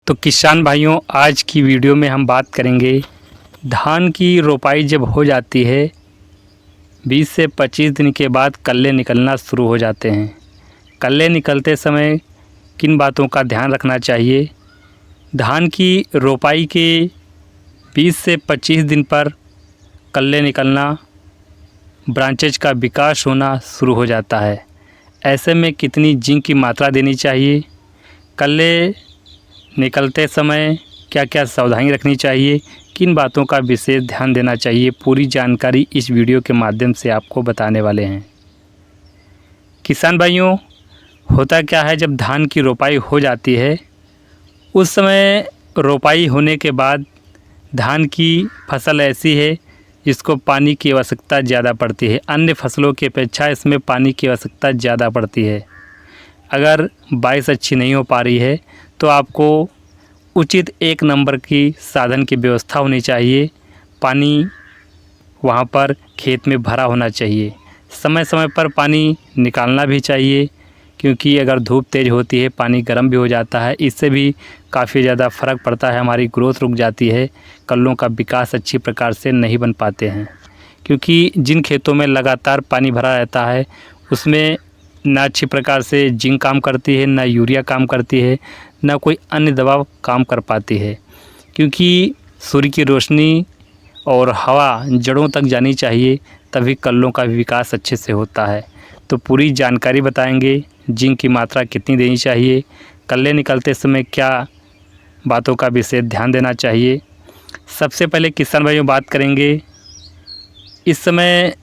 तो किसान भाइयों, आज की वीडियो में हम बात करेंगे धान की रोपाई जब हो जाती है 20 से 25 दिन के बाद कल्ले निकलना शुरू हो जाते हैं। कल्ले निकलते समय किन बातों का ध्यान रखना चाहिए। धान की रोपाई के 20 से 25 दिन पर कल्ले निकलना, ब्रांचेज का विकास होना शुरू हो जाता है। ऐसे में कितनी जिंक की मात्रा देनी चाहिए, कल्ले निकलते समय क्या क्या सावधानी रखनी चाहिए, किन बातों का विशेष ध्यान देना चाहिए, पूरी जानकारी इस वीडियो के माध्यम से आपको बताने वाले हैं। किसान भाइयों, होता क्या है, जब धान की रोपाई हो जाती है उस समय रोपाई होने के बाद धान की फसल ऐसी है जिसको पानी की आवश्यकता ज़्यादा पड़ती है। अन्य फसलों की अपेक्षा इसमें पानी की आवश्यकता ज़्यादा पड़ती है। अगर बारिश अच्छी नहीं हो पा रही है तो आपको उचित 1 नंबर की साधन की व्यवस्था होनी चाहिए। पानी वहाँ पर खेत में भरा होना चाहिए। समय समय पर पानी निकालना भी चाहिए, क्योंकि अगर धूप तेज़ होती है पानी गर्म भी हो जाता है। इससे भी काफ़ी ज़्यादा फ़र्क पड़ता है, हमारी ग्रोथ रुक जाती है, कल्लों का विकास अच्छी प्रकार से नहीं बन पाते हैं। क्योंकि जिन खेतों में लगातार पानी भरा रहता है उसमें ना अच्छी प्रकार से जिंक काम करती है, ना यूरिया काम करती है, ना कोई अन्य दवा काम कर पाती है। क्योंकि सूर्य की रोशनी और हवा जड़ों तक जानी चाहिए, तभी कल्लों का विकास अच्छे से होता है। तो पूरी जानकारी बताएंगे, जिंक की मात्रा कितनी देनी चाहिए, कल्ले निकलते समय क्या बातों का विशेष ध्यान देना चाहिए। सबसे पहले किसान भाइयों बात करेंगे, इस समय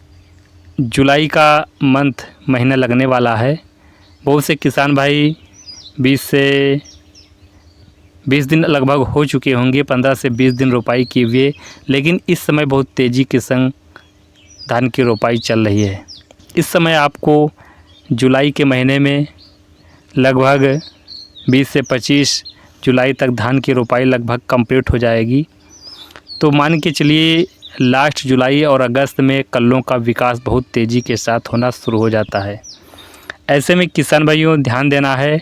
जुलाई का महीना लगने वाला है। बहुत से किसान भाई 20 दिन लगभग हो चुके होंगे, 15 से 20 दिन रोपाई किए हुए, लेकिन इस समय बहुत तेज़ी के संग धान की रोपाई चल रही है। इस समय आपको जुलाई के महीने में लगभग 20 से 25 जुलाई तक धान की रोपाई लगभग कंप्लीट हो जाएगी। तो मान के चलिए लास्ट जुलाई और अगस्त में कल्लों का विकास बहुत तेज़ी के साथ होना शुरू हो जाता है। ऐसे में किसान भाइयों ध्यान देना है,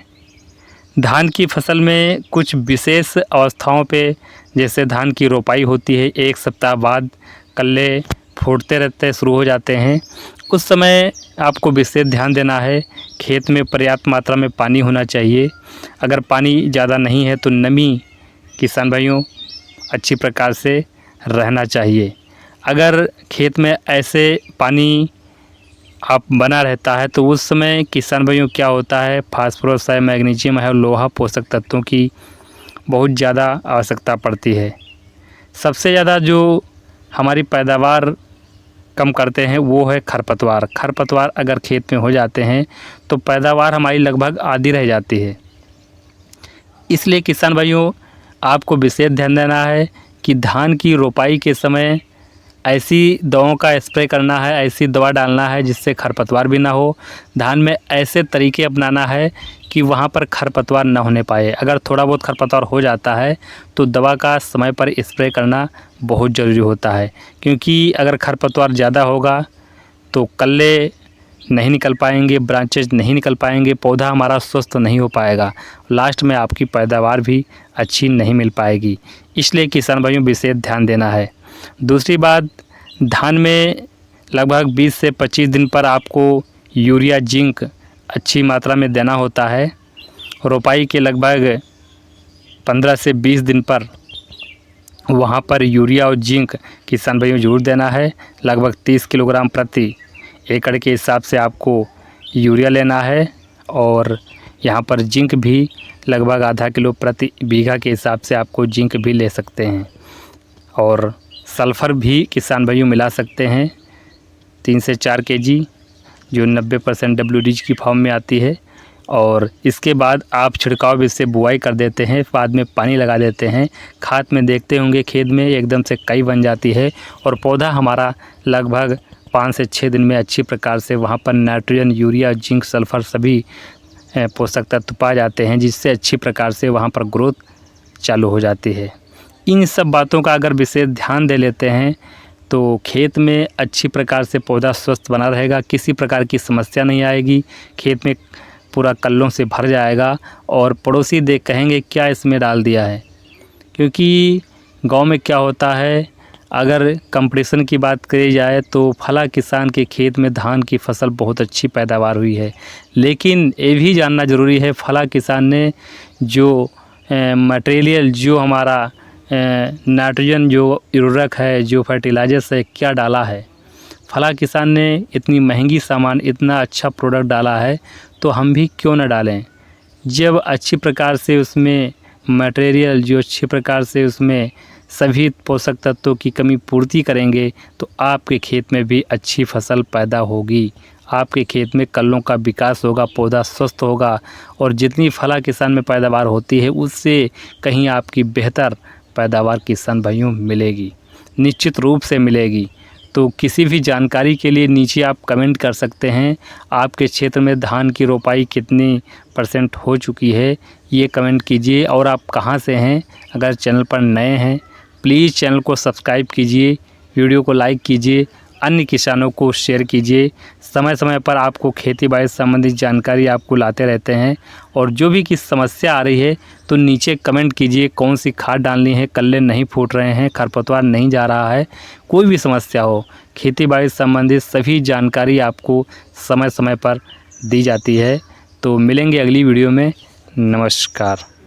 धान की फसल में कुछ विशेष अवस्थाओं पे, जैसे धान की रोपाई होती है 1 सप्ताह बाद कल्ले फूटते रहते शुरू हो जाते हैं, उस समय आपको विशेष ध्यान देना है। खेत में पर्याप्त मात्रा में पानी होना चाहिए। अगर पानी ज़्यादा नहीं है तो नमी किसान भाइयों अच्छी प्रकार से रहना चाहिए। अगर खेत में ऐसे पानी आप बना रहता है तो उस समय किसान भाइयों क्या होता है, फास्फोरस है, मैग्नीशियम है और लोहा पोषक तत्वों की बहुत ज़्यादा आवश्यकता पड़ती है। सबसे ज़्यादा जो हमारी पैदावार कम करते हैं वो है खरपतवार। खरपतवार अगर खेत में हो जाते हैं तो पैदावार हमारी लगभग आधी रह जाती है। इसलिए किसान भाइयों आपको विशेष ध्यान देना है कि धान की रोपाई के समय ऐसी दवाओं का स्प्रे करना है, ऐसी दवा डालना है जिससे खरपतवार भी ना हो। धान में ऐसे तरीके अपनाना है कि वहाँ पर खरपतवार ना होने पाए। अगर थोड़ा बहुत खरपतवार हो जाता है तो दवा का समय पर स्प्रे करना बहुत ज़रूरी होता है, क्योंकि अगर खरपतवार ज़्यादा होगा तो कल्ले नहीं निकल पाएंगे, ब्रांचेज नहीं निकल पाएंगे, पौधा हमारा स्वस्थ नहीं हो पाएगा, लास्ट में आपकी पैदावार भी अच्छी नहीं मिल पाएगी। इसलिए किसान भाइयों विशेष ध्यान देना है। दूसरी बात, धान में लगभग 20 से 25 दिन पर आपको यूरिया जिंक अच्छी मात्रा में देना होता है। रोपाई के लगभग 15 से 20 दिन पर वहाँ पर यूरिया और जिंक किसान भाइयों जरूर देना है। लगभग 30 किलोग्राम प्रति एकड़ के हिसाब से आपको यूरिया लेना है, और यहाँ पर जिंक भी लगभग आधा किलो प्रति बीघा के हिसाब से आपको जिंक भी ले सकते हैं। और सल्फ़र भी किसान भाइयों मिला सकते हैं 3 से 4 केजी, जो 90% WD की फॉर्म में आती है। और इसके बाद आप छिड़काव भी से बुआई कर देते हैं, बाद में पानी लगा देते हैं। खाद में देखते होंगे खेत में एकदम से कई बन जाती है और पौधा हमारा लगभग 5 से 6 दिन में अच्छी प्रकार से वहाँ पर नाइट्रोजन, यूरिया, जिंक, सल्फ़र सभी पोषक तत्व पा जाते हैं, जिससे अच्छी प्रकार से वहाँ पर ग्रोथ चालू हो जाती है। इन सब बातों का अगर विशेष ध्यान दे लेते हैं तो खेत में अच्छी प्रकार से पौधा स्वस्थ बना रहेगा, किसी प्रकार की समस्या नहीं आएगी। खेत में पूरा कल्लों से भर जाएगा और पड़ोसी देख कहेंगे क्या इसमें डाल दिया है। क्योंकि गांव में क्या होता है, अगर कंपटीशन की बात करी जाए तो फला किसान के खेत में धान की फसल बहुत अच्छी पैदावार हुई है, लेकिन ये भी जानना ज़रूरी है फला किसान ने जो मटेरियल, जो हमारा नाइट्रोजन, जो उर्वरक है, जो फर्टिलाइजर्स है, क्या डाला है। फला किसान ने इतनी महंगी सामान, इतना अच्छा प्रोडक्ट डाला है, तो हम भी क्यों न डालें। जब अच्छी प्रकार से उसमें मटेरियल, जो अच्छी प्रकार से उसमें सभी पोषक तत्वों की कमी पूर्ति करेंगे, तो आपके खेत में भी अच्छी फसल पैदा होगी, आपके खेत में कल्लों का विकास होगा, पौधा स्वस्थ होगा और जितनी फला किसान में पैदावार होती है उससे कहीं आपकी बेहतर पैदावार किसान भाइयों मिलेगी, निश्चित रूप से मिलेगी। तो किसी भी जानकारी के लिए नीचे आप कमेंट कर सकते हैं। आपके क्षेत्र में धान की रोपाई कितनी % हो चुकी है, ये कमेंट कीजिए। और आप कहाँ से हैं, अगर चैनल पर नए हैं प्लीज़ चैनल को सब्सक्राइब कीजिए, वीडियो को लाइक कीजिए, अन्य किसानों को शेयर कीजिए। समय समय पर आपको खेती बाड़ी संबंधित जानकारी आपको लाते रहते हैं। और जो भी किस समस्या आ रही है तो नीचे कमेंट कीजिए, कौन सी खाद डालनी है, कल्ले नहीं फूट रहे हैं, खरपतवार नहीं जा रहा है, कोई भी समस्या हो, खेती बाड़ी संबंधित सभी जानकारी आपको समय समय पर दी जाती है। तो मिलेंगे अगली वीडियो में। नमस्कार।